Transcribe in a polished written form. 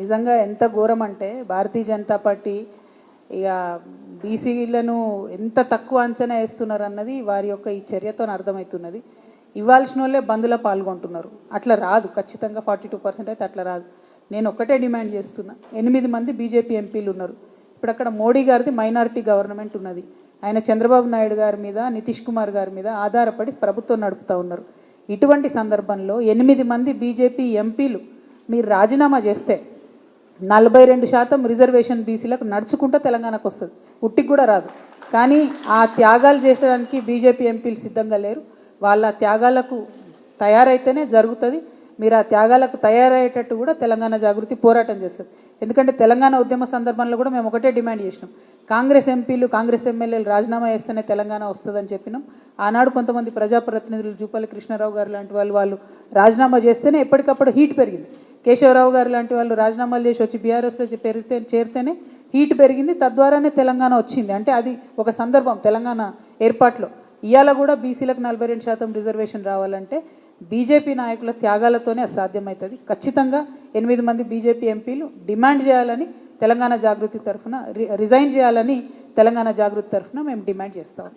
నిజంగా ఎంత ఘోరం అంటే భారతీయ జనతా పార్టీ ఇక బీసీలను ఎంత తక్కువ అంచనా వేస్తున్నారు అన్నది వారి యొక్క ఈ చర్యతో అర్థమవుతున్నది. ఇవ్వాల్సిన వాళ్ళే బంద్లో పాల్గొంటున్నారు. అట్లా రాదు, ఖచ్చితంగా 42% అయితే అట్లా రాదు. నేను ఒక్కటే డిమాండ్ చేస్తున్నా, 8 మంది బీజేపీ ఎంపీలు ఉన్నారు. ఇప్పుడు అక్కడ మోడీ గారిది మైనారిటీ గవర్నమెంట్ ఉన్నది. ఆయన చంద్రబాబు నాయుడు గారి మీద, నితీష్ కుమార్ గారి మీద ఆధారపడి ప్రభుత్వం నడుపుతూ ఉన్నారు. ఇటువంటి సందర్భంలో 8 మంది బీజేపీ ఎంపీలు మీరు రాజీనామా చేస్తే 42% రిజర్వేషన్ బీసీలకు నడుచుకుంటూ తెలంగాణకు వస్తుంది, ఉట్టికి కూడా రాదు. కానీ ఆ త్యాగాలు చేసడానికి బీజేపీ ఎంపీలు సిద్ధంగా లేరు. వాళ్ళ త్యాగాలకు తయారైతేనే జరుగుతుంది. మీరు ఆ త్యాగాలకు తయారయ్యేటట్టు కూడా తెలంగాణ జాగృతి పోరాటం చేస్తుంది. ఎందుకంటే తెలంగాణ ఉద్యమ సందర్భంలో కూడా మేము ఒకటే డిమాండ్ చేసినాం, కాంగ్రెస్ ఎంపీలు కాంగ్రెస్ ఎమ్మెల్యేలు రాజీనామా చేస్తేనే తెలంగాణ వస్తుందని చెప్పినాం. ఆనాడు కొంతమంది ప్రజాప్రతినిధులు జూపల్లి కృష్ణారావు గారు లాంటి వాళ్ళు రాజీనామా చేస్తేనే ఎప్పటికప్పుడు హీట్ పెరిగింది. కేశవరావు గారు లాంటి వాళ్ళు రాజీనామాలు చేసి వచ్చి బీఆర్ఎస్లో చేరితేనే హీట్ పెరిగింది. తద్వారానే తెలంగాణ వచ్చింది. అంటే అది ఒక సందర్భం తెలంగాణ ఏర్పాట్లో. ఇవాళ కూడా బీసీలకు 42% రిజర్వేషన్ రావాలంటే బీజేపీ నాయకుల త్యాగాలతోనే అసాధ్యమవుతుంది. ఖచ్చితంగా 8 మంది బీజేపీ ఎంపీలు డిమాండ్ చేయాలని తెలంగాణ జాగృతి తరఫున, రిజైన్ చేయాలని తెలంగాణ జాగృతి తరఫున మేము డిమాండ్ చేస్తాం.